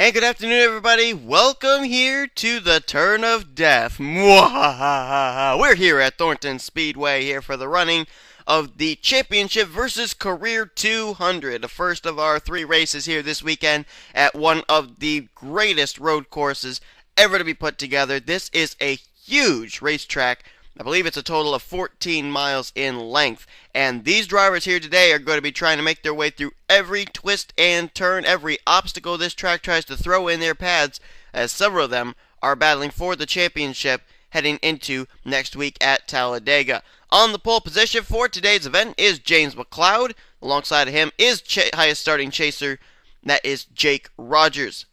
And good afternoon, everybody. Welcome here to the Turn of Death. We're here at Thornton Speedway here for the running of the Championship versus Career 200, the first of our 3 races here this weekend at one of the greatest road courses ever to be put together. This is a huge racetrack. I believe it's a total of 14 miles in length. And these drivers here today are going to be trying to make their way through every twist and turn, every obstacle this track tries to throw in their paths, as several of them are battling for the championship heading into next week at Talladega. On the pole position for today's event is James McLeod. Alongside of him is highest starting chaser, that is Jake Rogers.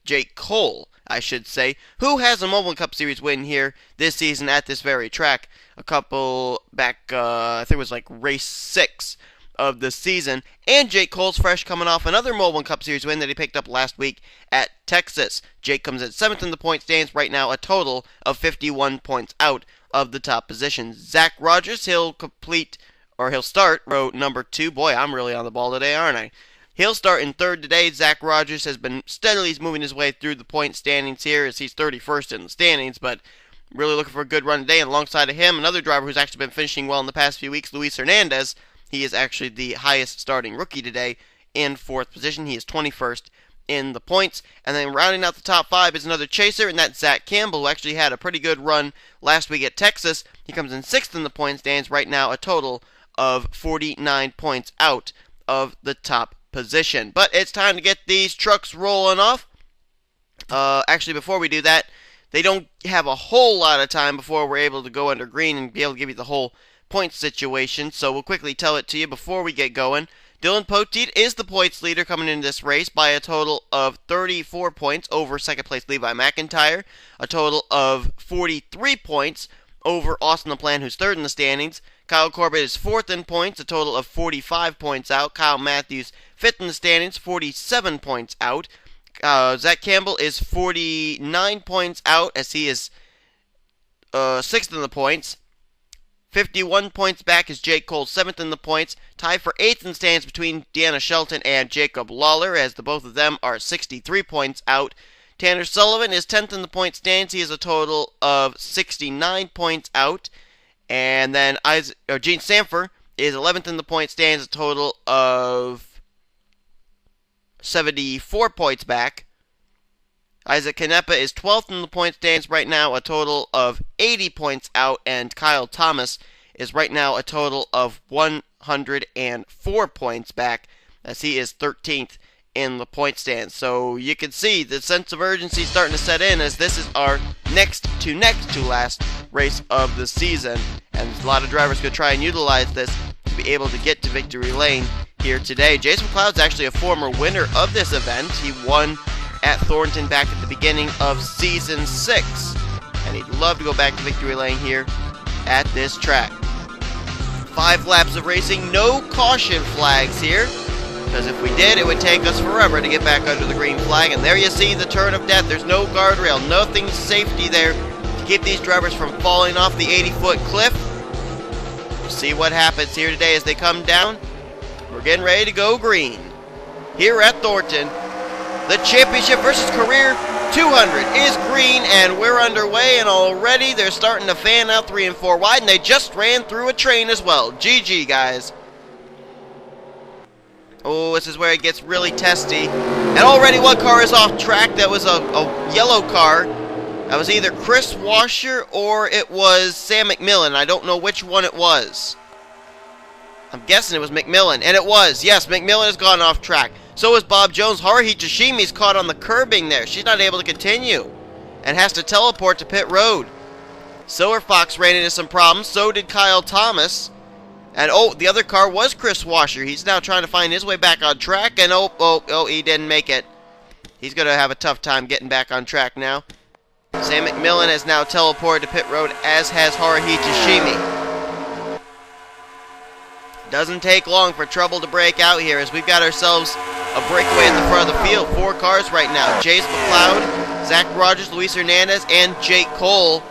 Jake Cole, I should say, who has a Mobile Cup Series win here this season at this very track. A couple back, I think it was like race 6 of the season. And Jake Cole's fresh coming off another Mobile Cup Series win that he picked up last week at Texas. Jake comes in 7th in the point standings right now, a total of 51 points out of the top position. Zach Rogers, he'll start row number 2. Boy, I'm really on the ball today, aren't I? He'll start in 3rd today. Zach Rogers has been steadily moving his way through the point standings here as he's 31st in the standings, but really looking for a good run today. And alongside of him, another driver who's actually been finishing well in the past few weeks, Luis Hernandez. He is actually the highest starting rookie today in 4th position. He is 21st in the points. And then rounding out the top 5 is another chaser, and that's Zach Campbell, who actually had a pretty good run last week at Texas. He comes in 6th in the point standings right now, a total of 49 points out of the top position. But it's time to get these trucks rolling off. Actually, before we do that, they don't have a whole lot of time before we're able to go under green and be able to give you the whole point situation, so we'll quickly tell it to you before we get going. Dylan Poteet is the points leader coming into this race by a total of 34 points over second place Levi McIntyre, a total of 43 points over Austin LaPlante, who's 3rd in the standings. Kyle Corbett is 4th in points, a total of 45 points out. Kyle Matthews 5th in the standings, 47 points out. Zach Campbell is 49 points out as he is 6th in the points. 51 points back is Jake Cole, 7th in the points. Tied for 8th in the standings between Deanna Shelton and Jacob Lawler, as the both of them are 63 points out. Tanner Sullivan is 10th in the point standings. He has a total of 69 points out. And then Gene Sanford is 11th in the point standings, a total of 74 points back. Isaac Canepa is 12th in the point standings right now, a total of 80 points out. And Kyle Thomas is right now a total of 104 points back, as he is 13th in the point stand. So you can see the sense of urgency starting to set in, as this is our next to last race of the season, and a lot of drivers could try and utilize this to be able to get to victory lane here today. Jason McLeod's actually a former winner of this event. He won at Thornton back at the beginning of season 6, and he'd love to go back to victory lane here at this track. 5 laps of racing, no caution flags here, because if we did, it would take us forever to get back under the green flag. And there you see the turn of death. There's no guardrail, nothing safety there to keep these drivers from falling off the 80-foot cliff. We'll see what happens here today as they come down. We're getting ready to go green here at Thornton. The Championship versus Career 200 is green, and we're underway, and already they're starting to fan out 3 and 4 wide, and they just ran through a train as well. GG, guys. Oh, this is where it gets really testy. And already one car is off track. That was a yellow car. That was either Chris Washer or it was Sam McMillan. I don't know which one it was. I'm guessing it was McMillan. And it was. Yes, McMillan has gone off track. So is Bob Jones. Haruhi Toshimi's caught on the curbing there. She's not able to continue and has to teleport to pit road. Silver Fox ran into some problems. So did Kyle Thomas. And the other car was Chris Washer. He's now trying to find his way back on track. And he didn't make it. He's going to have a tough time getting back on track now. Sam McMillan has now teleported to pit road, as has Haruhi Toshimi. Doesn't take long for trouble to break out here, as we've got ourselves a breakaway at the front of the field. 4 cars right now. Chase McLeod, Zach Rogers, Luis Hernandez, and Jake Cole.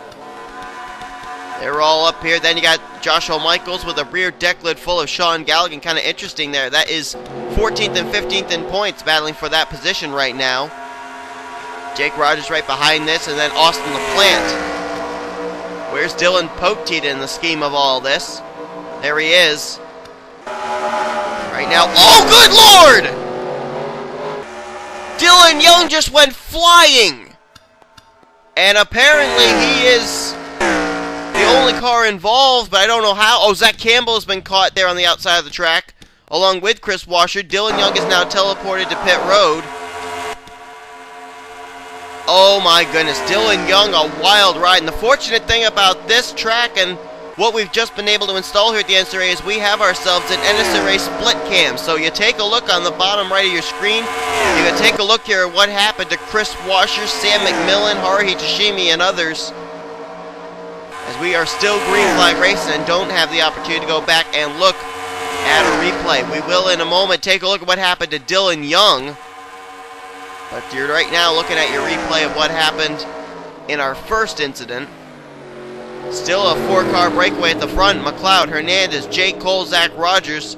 They're all up here. Then you got Joshua Michaels with a rear deck lid full of Sean Galligan. Kind of interesting there. That is 14th and 15th in points battling for that position right now. Jake Rogers right behind this, and then Austin LaPlante. Where's Dylan Poteet in the scheme of all this? There he is. Right now. Oh, good Lord! Dylan Young just went flying. And apparently he is the only car involved, but I don't know how. Oh, Zach Campbell has been caught there on the outside of the track, along with Chris Washer. Dylan Young is now teleported to pit road. Oh my goodness, Dylan Young, a wild ride. And the fortunate thing about this track and what we've just been able to install here at the NNSCRA is we have ourselves an NNSCRA split cam. So you take a look on the bottom right of your screen. You can take a look here at what happened to Chris Washer, Sam McMillan, Haruhi Toshimi, and others, as we are still green flag racing and don't have the opportunity to go back and look at a replay. We will in a moment take a look at what happened to Dylan Young. But you're right now looking at your replay of what happened in our first incident. Still a 4-car breakaway at the front. McLeod, Hernandez, Jake Cole, Zach Rogers.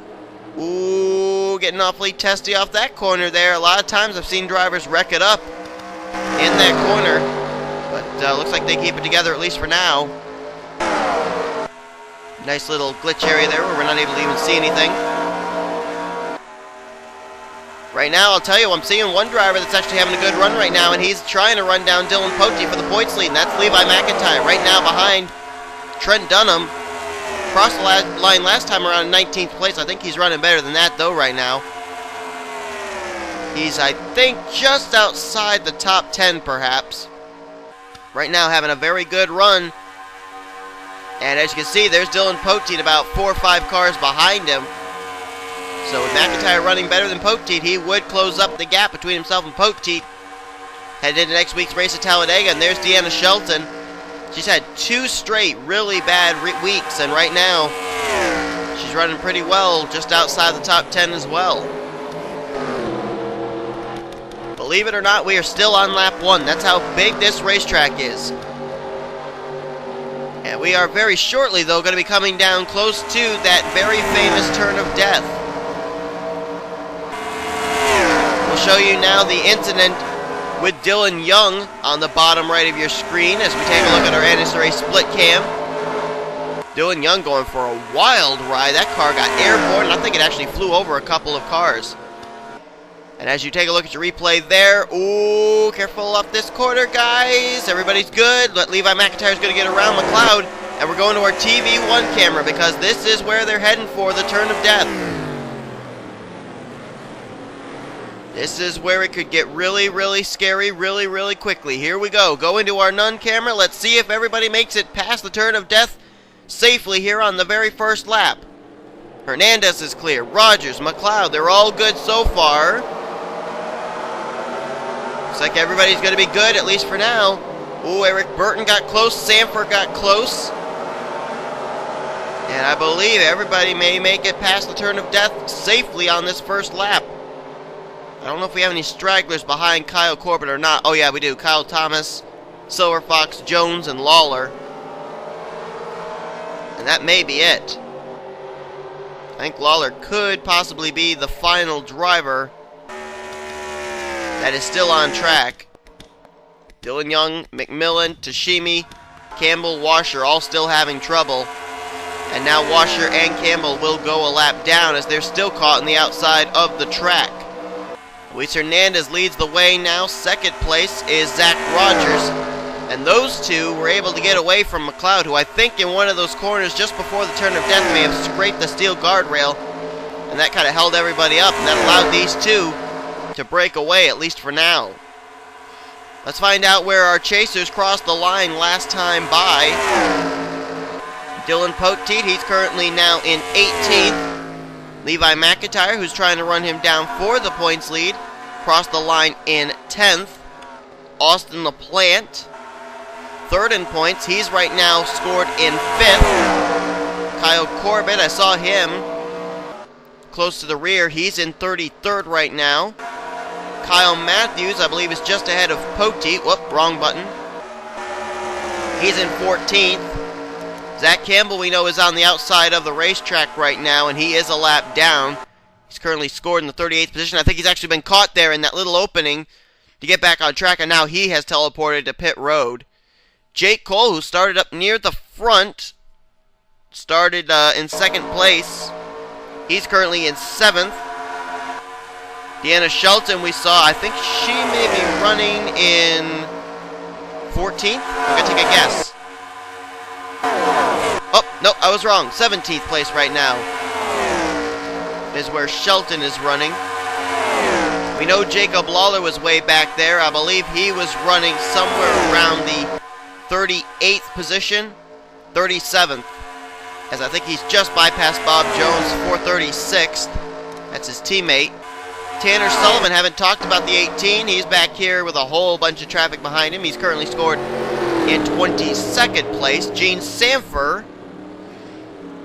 Ooh, getting awfully testy off that corner there. A lot of times I've seen drivers wreck it up in that corner. But looks like they keep it together at least for now. Nice little glitch area there where we're not able to even see anything. Right now, I'll tell you, I'm seeing one driver that's actually having a good run right now, and he's trying to run down Dylan Poteet for the points lead, and that's Levi McIntyre. Right now behind Trent Dunham. Crossed the line last time around in 19th place. I think he's running better than that, though, right now. He's, I think, just outside the top 10, perhaps. Right now, having a very good run. And as you can see, there's Dylan Poteet about 4 or 5 cars behind him. So with McIntyre running better than Poteet, he would close up the gap between himself and Poteet. Headed into next week's race at Talladega, and there's Deanna Shelton. She's had 2 straight really bad weeks, and right now, she's running pretty well, just outside the top 10 as well. Believe it or not, we are still on lap 1. That's how big this racetrack is. And we are very shortly, though, going to be coming down close to that very famous turn of death. We'll show you now the incident with Dylan Young on the bottom right of your screen as we take a look at our NNSCRA split cam. Dylan Young going for a wild ride. That car got airborne, and I think it actually flew over a couple of cars. And as you take a look at your replay there, ooh, careful up this corner, guys. Everybody's good. Levi McIntyre's going to get around McLeod, and we're going to our TV1 camera because this is where they're heading for, the turn of death. This is where it could get really, really scary really, really quickly. Here we go. Go into our none camera. Let's see if everybody makes it past the turn of death safely here on the very first lap. Hernandez is clear. Rogers, McLeod, they're all good so far. Looks like everybody's going to be good, at least for now. Ooh, Eric Burton got close. Sanford got close. And I believe everybody may make it past the turn of death safely on this first lap. I don't know if we have any stragglers behind Kyle Corbett or not. Oh, yeah, we do. Kyle Thomas, Silver Fox, Jones, and Lawler. And that may be it. I think Lawler could possibly be the final driver that is still on track. Dylan Young, McMillan, Toshimi, Campbell, Washer all still having trouble. And now Washer and Campbell will go a lap down as they're still caught on the outside of the track. Luis Hernandez leads the way now. Second place is Zach Rogers. And those two were able to get away from McLeod, who I think in one of those corners just before the turn of death may have scraped the steel guardrail. And that kind of held everybody up, and that allowed these two to break away, at least for now. Let's find out where our chasers crossed the line last time by. Dylan Poteet, he's currently now in 18th. Levi McIntyre, who's trying to run him down for the points lead, crossed the line in 10th. Austin LaPlante, third in points. He's right now scored in 5th. Kyle Corbett, I saw him close to the rear. He's in 33rd right now. Kyle Matthews, I believe, is just ahead of Poteet. Whoop, wrong button. He's in 14th. Zach Campbell, we know, is on the outside of the racetrack right now, and he is a lap down. He's currently scored in the 38th position. I think he's actually been caught there in that little opening to get back on track, and now he has teleported to pit road. Jake Cole, who started up near the front, started in second place. He's currently in 7th. Deanna Shelton, we saw, I think she may be running in 14th. I'm going to take a guess. Oh, no, I was wrong. 17th place right now is where Shelton is running. We know Jacob Lawler was way back there. I believe he was running somewhere around the 38th position, 37th, as I think he's just bypassed Bob Jones, 436th. That's his teammate. Tanner Sullivan, haven't talked about the 18. He's back here with a whole bunch of traffic behind him. He's currently scored in 22nd place. Gene Sanfer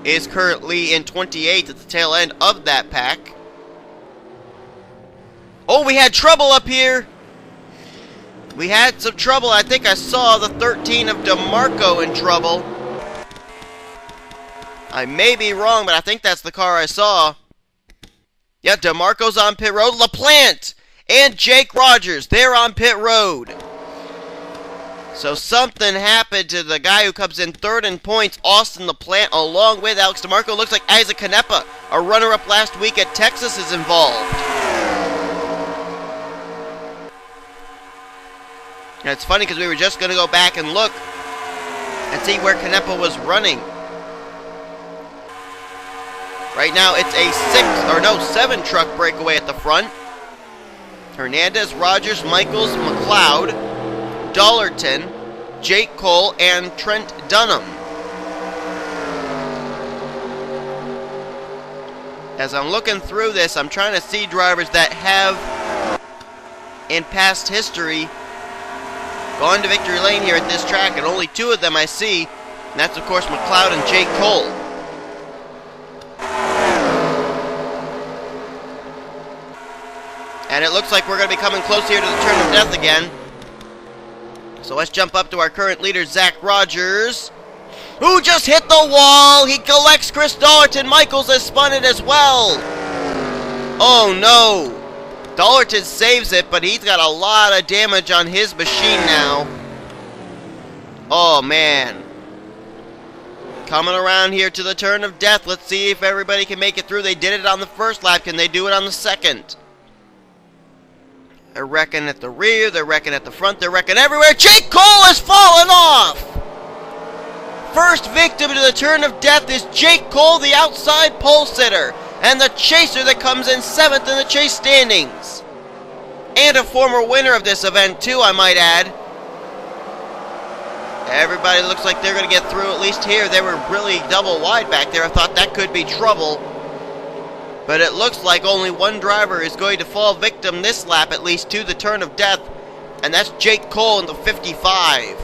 is currently in 28th at the tail end of that pack. Oh, we had trouble up here. We had some trouble. I think I saw the 13 of DeMarco in trouble. I may be wrong, but I think that's the car I saw. Yeah, DeMarco's on pit road. LaPlante and Jake Rogers, they're on pit road. So something happened to the guy who comes in third in points, Austin LaPlante, along with Alex DeMarco. Looks like Isaac Canepa, a runner-up last week at Texas, is involved. And it's funny because we were just going to go back and look and see where Canepa was running. Right now it's a 7 truck breakaway at the front. Hernandez, Rogers, Michaels, McLeod, Dollarton, Jake Cole, and Trent Dunham. As I'm looking through this, I'm trying to see drivers that have, in past history, gone to victory lane here at this track, and only 2 of them I see, and that's, of course, McLeod and Jake Cole. And it looks like we're going to be coming close here to the turn of death again. So let's jump up to our current leader, Zach Rogers, who just hit the wall. He collects Chris Dollarton. Michaels has spun it as well. Oh, no. Dollarton saves it, but he's got a lot of damage on his machine now. Oh, man. Coming around here to the turn of death. Let's see if everybody can make it through. They did it on the first lap. Can they do it on the second? They're wrecking at the rear. They're wrecking at the front. They're wrecking everywhere. Jake Cole has fallen off. First victim to the turn of death is Jake Cole, the outside pole sitter, and the chaser that comes in 7th in the chase standings. And a former winner of this event, too, I might add. Everybody looks like they're going to get through, at least here. They were really double wide back there. I thought that could be trouble. But it looks like only one driver is going to fall victim this lap, at least, to the turn of death. And that's Jake Cole in the 55.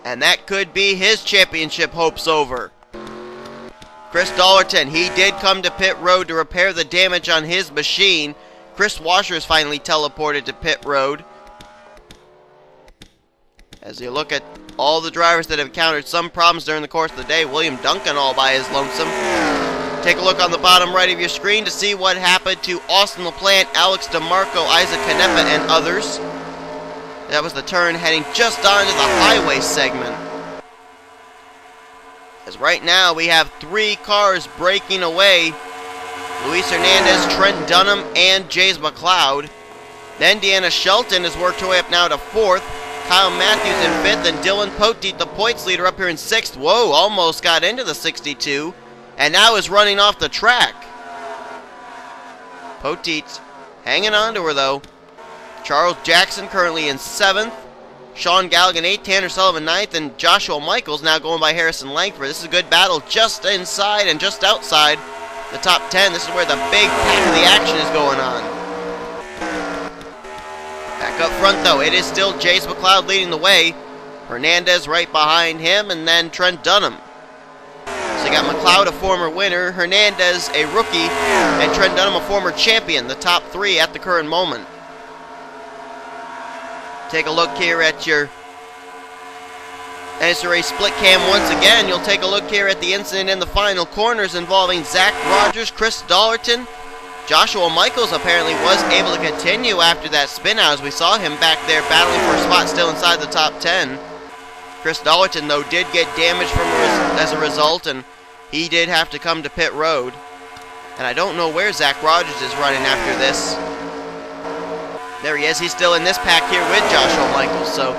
And that could be his championship hopes over. Chris Dollarton, he did come to pit road to repair the damage on his machine. Chris Washer is finally teleported to pit road. As you look at all the drivers that have encountered some problems during the course of the day, William Duncan all by his lonesome. Take a look on the bottom right of your screen to see what happened to Austin LaPlante, Alex DeMarco, Isaac Canepa, and others. That was the turn heading just onto the highway segment. As right now we have 3 cars breaking away. Luis Hernandez, Trent Dunham, and Jays McLeod. Then Deanna Shelton has worked her way up now to 4th. Kyle Matthews in 5th, and Dylan Poteet, the points leader, up here in 6th. Whoa, almost got into the 62. And now is running off the track. Poteet's hanging on to her, though. Charles Jackson currently in 7th. Sean Galligan 8th, Tanner Sullivan 9th, and Joshua Michaels now going by Harrison Langford. This is a good battle just inside and just outside the top 10. This is where the big pack of the action is going on. Back up front, though, it is still Jace McLeod leading the way. Hernandez right behind him, and then Trent Dunham. So you got McLeod, a former winner, Hernandez, a rookie, and Trent Dunham, a former champion, the top 3 at the current moment. Take a look here at your NNSCRA split cam once again. You'll take a look here at the incident in the final corners involving Zach Rogers, Chris Dollerton. Joshua Michaels apparently was able to continue after that spin out, as we saw him back there battling for a spot still inside the top 10. Chris Dollerton, though, did get damaged as a result, and he did have to come to pit road. And I don't know where Zach Rogers is running after this. There he is. He's still in this pack here with Joshua Michaels. So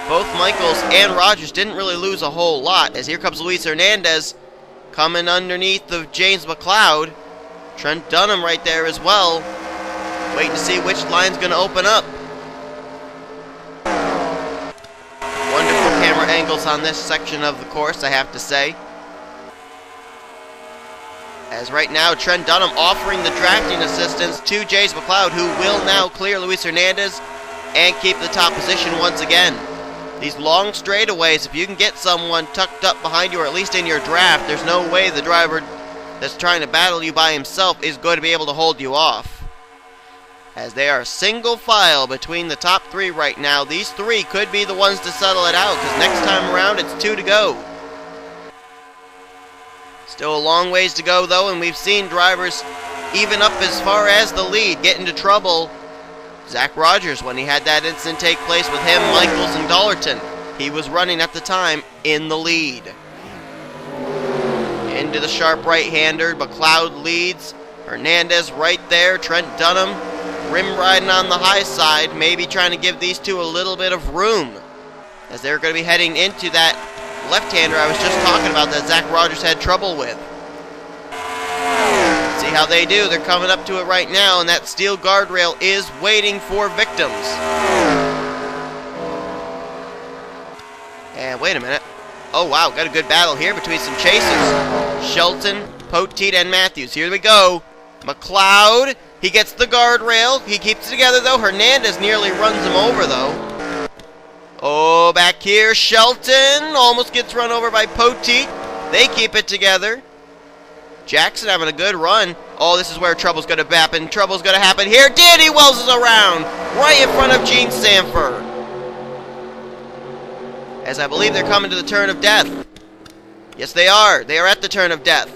both Michaels and Rogers didn't really lose a whole lot, as here comes Luis Hernandez coming underneath of James McLeod. Trent Dunham right there as well. Waiting to see which line's going to open up. Wonderful camera angles on this section of the course, I have to say. As right now, Trent Dunham offering the drafting assistance to James McLeod, who will now clear Luis Hernandez and keep the top position once again. These long straightaways, if you can get someone tucked up behind you, or at least in your draft, there's no way the driver that's trying to battle you by himself is going to be able to hold you off. As they are single file between the top three right now, these three could be the ones to settle it out, because next time around it's 2 to go. Still a long ways to go, though, and we've seen drivers even up as far as the lead get into trouble. Zach Rogers, when he had that incident take place with him, Michaels, and Dollerton, he was running at the time in the lead. Into the sharp right-hander, McLeod leads. Hernandez right there. Trent Dunham rim riding on the high side, maybe trying to give these two a little bit of room, as they're going to be heading into that left-hander I was just talking about that Zach Rogers had trouble with. See how they do. They're coming up to it right now, and that steel guardrail is waiting for victims. And wait a minute. Oh, wow, got a good battle here between some chasers. Shelton, Poteet, and Matthews. Here we go. McLeod, he gets the guardrail. He keeps it together, though. Hernandez nearly runs him over, though. Oh, back here, Shelton almost gets run over by Poteet. They keep it together. Jackson having a good run. Oh, this is where trouble's going to happen. Trouble's going to happen here. Danny Wells is around right in front of Gene Sanford. As I believe they're coming to the turn of death. Yes, they are. They are at the turn of death.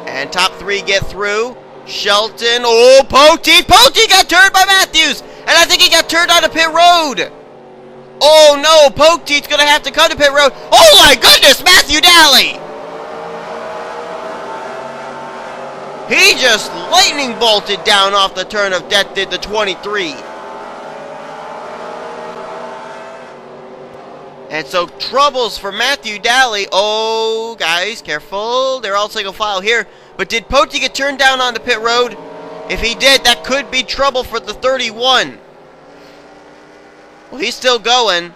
And top three get through. Shelton. Oh, Poteet. Poteet got turned by Matthews. And I think he got turned onto pit road. Oh, no. Poteet's going to have to come to pit road. Oh, my goodness. Matthew Daly. He just lightning bolted down off the turn of death, did the 23. And so troubles for Matthew Daly. Oh, guys, careful. They're all single file here. But did Poteet get turned down onto pit road? If he did, that could be trouble for the 31. Well, he's still going.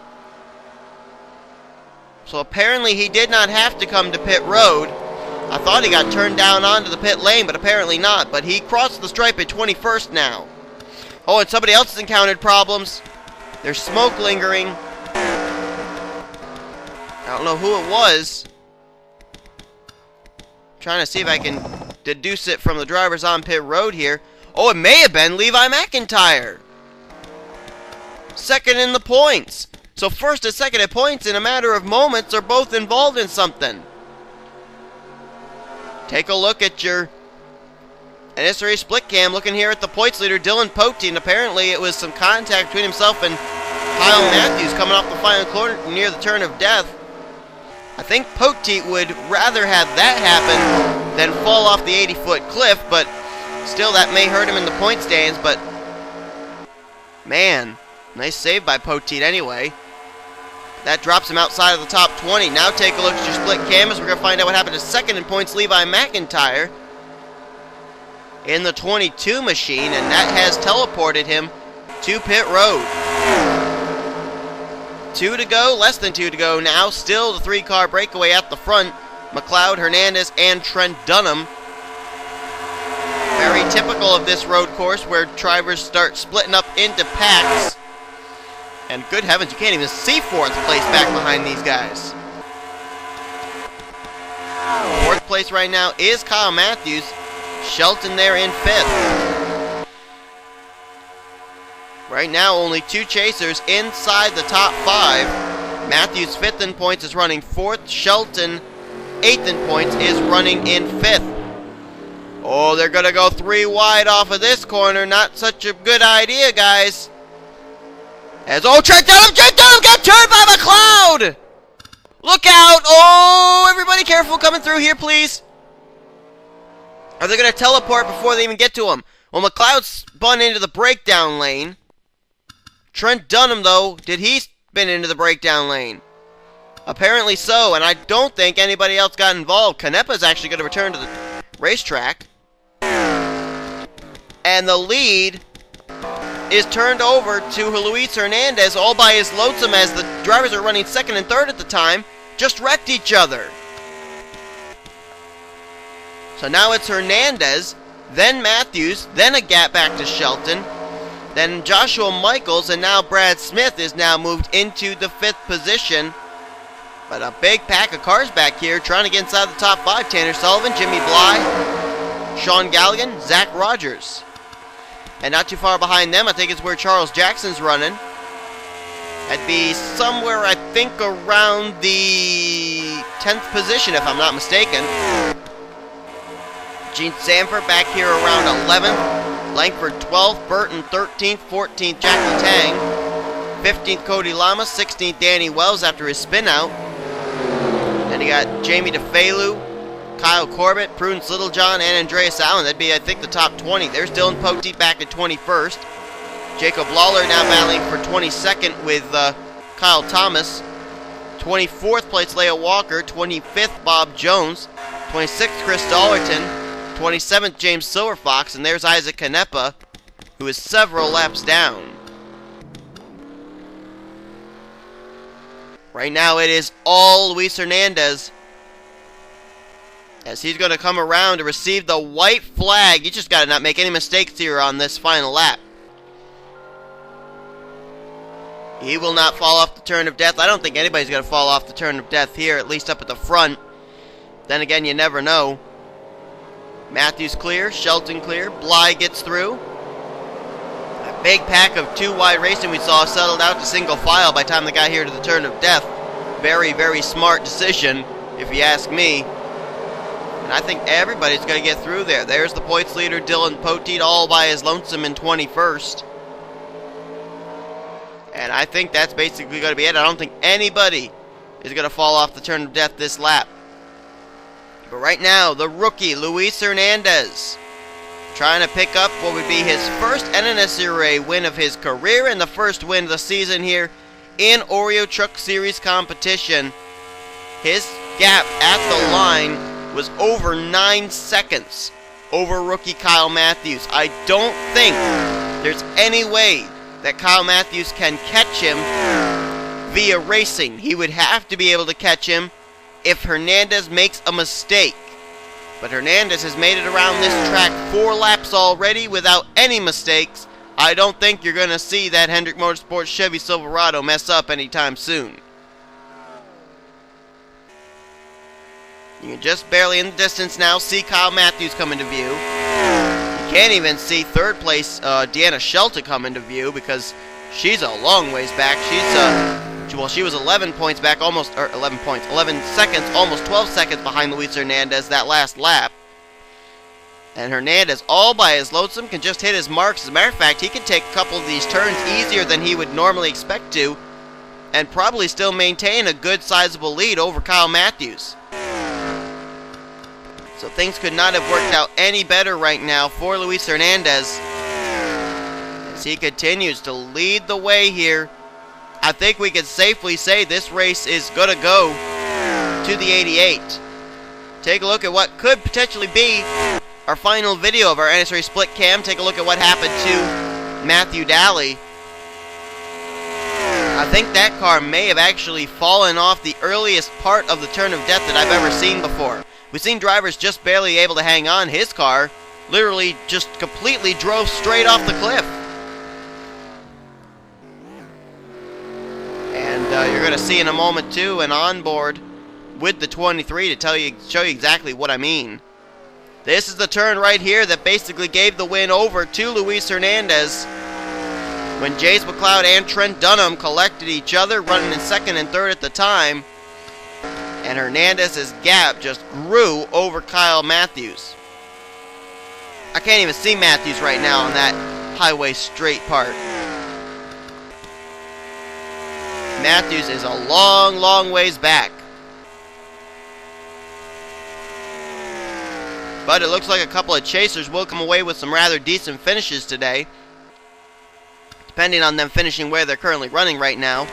So apparently he did not have to come to pit road. I thought he got turned down onto the pit lane, but apparently not. But he crossed the stripe at 21st now. Oh, and somebody else has encountered problems. There's smoke lingering. I don't know who it was. Trying to see if I can deduce it from the drivers on pit road here. Oh, it may have been Levi McIntyre. Second in the points. So first and second at points in a matter of moments are both involved in something. Take a look at your NNSCRA split cam, looking here at the points leader, Dylan Poteet, and apparently it was some contact between himself and Kyle Matthews coming off the final corner near the turn of death. I think Poteet would rather have that happen than fall off the 80-foot cliff, but still that may hurt him in the point stands, but man, nice save by Poteet anyway. That drops him outside of the top 20. Now take a look at your split canvas. We're going to find out what happened to second in points, Levi McIntyre, in the 22 machine, and that has teleported him to pit road. 2 to go, less than 2 to go now. Still the 3-car breakaway at the front. McLeod, Hernandez, and Trent Dunham. Very typical of this road course where drivers start splitting up into packs. And good heavens, you can't even see 4th place back behind these guys. 4th place right now is Kyle Matthews. Shelton there in 5th. Right now, only 2 chasers inside the top 5. Matthews, 5th in points, is running 4th. Shelton, 8th in points, is running in 5th. Oh, they're going to go 3 wide off of this corner. Not such a good idea, guys. As, oh, Trent Dunham got turned by McLeod! Look out! Oh, everybody careful coming through here, please. Are they going to teleport before they even get to him? Well, McLeod spun into the breakdown lane. Trent Dunham, though, did he spin into the breakdown lane? Apparently so, and I don't think anybody else got involved. Canepa's actually going to return to the racetrack. And the lead is turned over to Luis Hernandez all by his lonesome, as the drivers are running 2nd and 3rd at the time. Just wrecked each other. So now it's Hernandez, then Matthews, then a gap back to Shelton, then Joshua Michaels, and now Brad Smith is now moved into the 5th position. But a big pack of cars back here trying to get inside the top 5. Tanner Sullivan, Jimmy Bly, Sean Galligan, Zach Rogers. And not too far behind them, I think it's where Charles Jackson's running. That'd be somewhere, I think, around the 10th position, if I'm not mistaken. Gene Sanford back here around 11th. Langford 12th. Burton 13th. 14th, Jackie Tang. 15th, Cody Lama. 16th, Danny Wells after his spin out. Then you got Jamie DeFalu, Kyle Corbett, Prudence Littlejohn, and Andreas Allen. That'd be, I think, the top 20. There's Dylan Poteet back at 21st. Jacob Lawler now battling for 22nd with Kyle Thomas. 24th place, Leah Walker. 25th, Bob Jones. 26th, Chris Dollerton. 27th, James Silverfox. And there's Isaac Canepa, who is several laps down. Right now it is all Luis Hernandez, as he's going to come around to receive the white flag. You just got to not make any mistakes here on this final lap. He will not fall off the turn of death. I don't think anybody's going to fall off the turn of death here, at least up at the front. Then again, you never know. Matthews clear, Shelton clear, Bly gets through. A big pack of 2 wide racing we saw settled out to single file by the time they got here to the turn of death. Very, very smart decision, if you ask me. And I think everybody's going to get through there. There's the points leader, Dylan Poteet, all by his lonesome in 21st. And I think that's basically going to be it. I don't think anybody is going to fall off the turn of death this lap. But right now, the rookie, Luis Hernandez, trying to pick up what would be his first NNSCRA win of his career and the first win of the season here in Oreo Truck Series competition. His gap at the line was over 9 seconds over rookie Kyle Matthews. I don't think there's any way that Kyle Matthews can catch him via racing. He would have to be able to catch him if Hernandez makes a mistake. But Hernandez has made it around this track 4 laps already without any mistakes. I don't think you're going to see that Hendrick Motorsports Chevy Silverado mess up anytime soon. You can just barely in the distance now see Kyle Matthews come into view. You can't even see 3rd place Deanna Shelton come into view because she's a long ways back. She was 11 points back, 11 seconds, almost 12 seconds behind Luis Hernandez that last lap. And Hernandez, all by his lonesome, can just hit his marks. As a matter of fact, he can take a couple of these turns easier than he would normally expect to, and probably still maintain a good sizable lead over Kyle Matthews. So things could not have worked out any better right now for Luis Hernandez, as he continues to lead the way here. I think we can safely say this race is going to go to the 88. Take a look at what could potentially be our final video of our NSRA split cam. Take a look at what happened to Matthew Daly. I think that car may have actually fallen off the earliest part of the turn of death that I've ever seen before. We've seen drivers just barely able to hang on. His car literally just completely drove straight off the cliff. You're going to see in a moment too an onboard with the 23 to show you exactly what I mean. This is the turn right here that basically gave the win over to Luis Hernandez. when Jace McLeod and Trent Dunham collected each other, running in second and third at the time. And Hernandez's gap just grew over Kyle Matthews. I can't even see Matthews right now on that highway straight part. Matthews is a long, long ways back. But it looks like a couple of chasers will come away with some rather decent finishes today, depending on them finishing where they're currently running right now.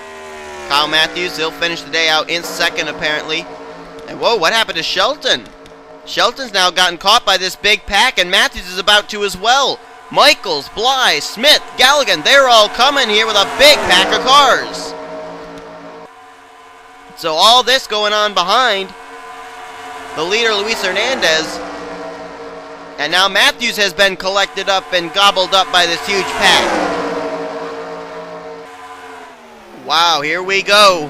Kyle Matthews, he'll finish the day out in second apparently. And whoa, what happened to Shelton? Shelton's now gotten caught by this big pack, and Matthews is about to as well. Michaels, Bly, Smith, Galligan, they're all coming here with a big pack of cars. So all this going on behind the leader, Luis Hernandez. And now Matthews has been collected up and gobbled up by this huge pack. Wow, here we go.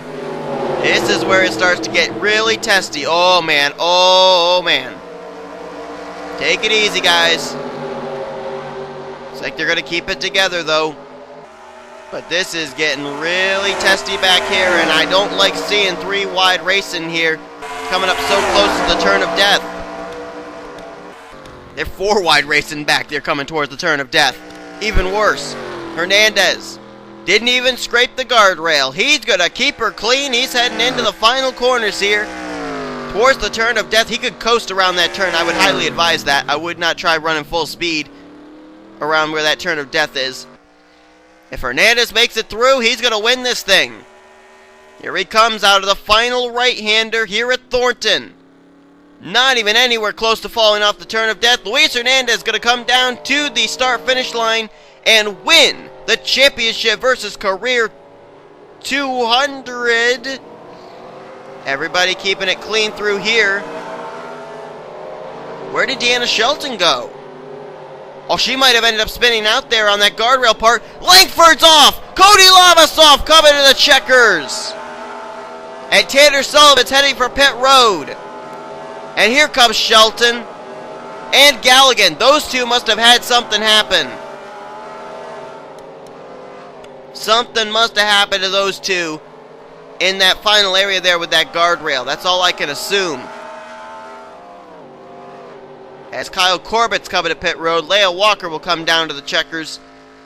This is where it starts to get really testy. Oh, man. Oh, man. Take it easy, guys. Looks like they're going to keep it together, though. But this is getting really testy back here, and I don't like seeing three wide racing here, coming up so close to the turn of death. They're four wide racing back there coming towards the turn of death. Even worse, Hernandez didn't even scrape the guardrail. He's going to keep her clean. He's heading into the final corners here towards the turn of death. He could coast around that turn. I would highly advise that. I would not try running full speed around where that turn of death is. If Hernandez makes it through, he's going to win this thing. Here he comes out of the final right-hander here at Thornton. Not even anywhere close to falling off the turn of death. Luis Hernandez is going to come down to the start-finish line and win the championship versus career 200. Everybody keeping it clean through here. Where did Deanna Shelton go? Oh, she might have ended up spinning out there on that guardrail part. Langford's off! Cody Lavasov coming to the checkers! And Tanner Sullivan's heading for pit road. And here comes Shelton and Galligan. Those two must have had something happen. Something must have happened to those two in that final area there with that guardrail. That's all I can assume. As Kyle Corbett's coming to pit road, Leia Walker will come down to the checkers.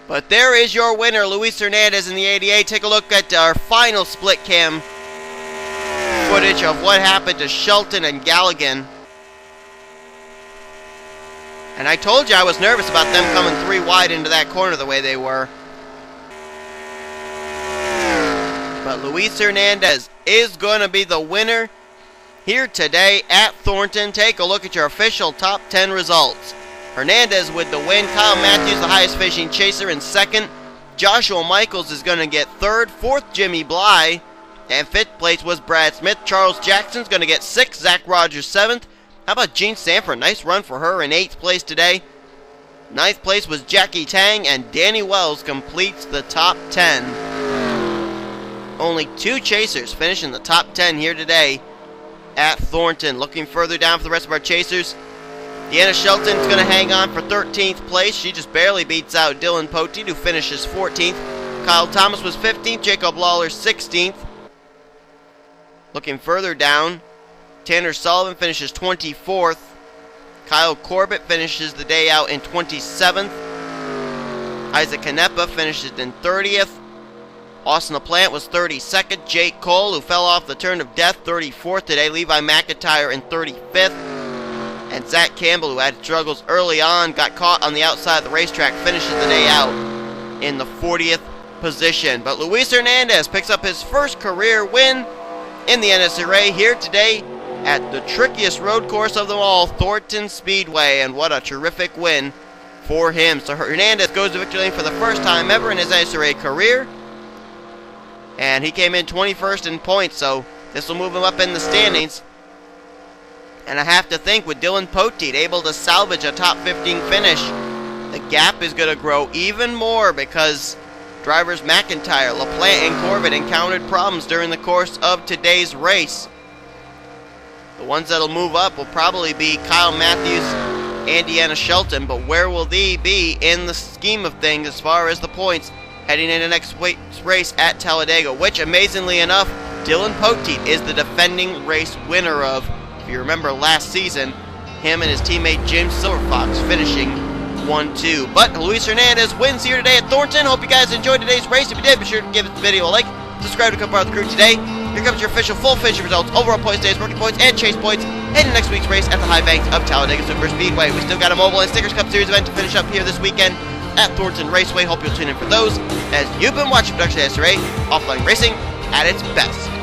But there is your winner, Luis Hernandez in the 88. Take a look at our final split cam footage of what happened to Shelton and Galligan. And I told you I was nervous about them coming three wide into that corner the way they were. But Luis Hernandez is going to be the winner here today at Thornton. Take a look at your official top 10 results. Hernandez with the win. Kyle Matthews, the highest finishing chaser, in second. Joshua Michaels is going to get third. Fourth, Jimmy Bly. And fifth place was Brad Smith. Charles Jackson's going to get sixth. Zach Rogers, seventh. How about Jean Sanford? Nice run for her in eighth place today. Ninth place was Jackie Tang. And Danny Wells completes the top 10. Only two chasers finish in the top 10 here today at Thornton. Looking further down for the rest of our chasers, Deanna Shelton's going to hang on for 13th place. She just barely beats out Dylan Poteet, who finishes 14th. Kyle Thomas was 15th. Jacob Lawler 16th. Looking further down, Tanner Sullivan finishes 24th. Kyle Corbett finishes the day out in 27th. Isaac Canepa finishes in 30th. Austin LaPlante was 32nd. Jake Cole, who fell off the turn of death, 34th today. Levi McIntyre in 35th. And Zach Campbell, who had struggles early on, got caught on the outside of the racetrack, finishes the day out in the 40th position. But Luis Hernandez picks up his first career win in the NNSCRA here today at the trickiest road course of them all, Thornton Speedway. And what a terrific win for him. So Hernandez goes to victory lane for the first time ever in his NNSCRA career. And he came in 21st in points, so this will move him up in the standings. And I have to think, with Dylan Poteet able to salvage a top 15 finish, the gap is going to grow even more because drivers McIntyre, LaPlante, and Corbett encountered problems during the course of today's race. The ones that will move up will probably be Kyle Matthews and Deanna Shelton, but where will they be in the scheme of things as far as the points? heading into next race at Talladega, which, amazingly enough, Dylan Poteet is the defending race winner of. If you remember last season, him and his teammate James Silverfox finishing 1-2. But Luis Hernandez wins here today at Thornton. Hope you guys enjoyed today's race. If you did, be sure to give this video a like, subscribe to become part of the crew today. Here comes your official full finish results, overall points, days, rookie points, and chase points, heading next week's race at the high banks of Talladega Super Speedway. We still got a mobile and Stickers Cup Series event to finish up here this weekend at Thornton Raceway. Hope you'll tune in for those, as you've been watching Production NNSCRA, offline racing at its best.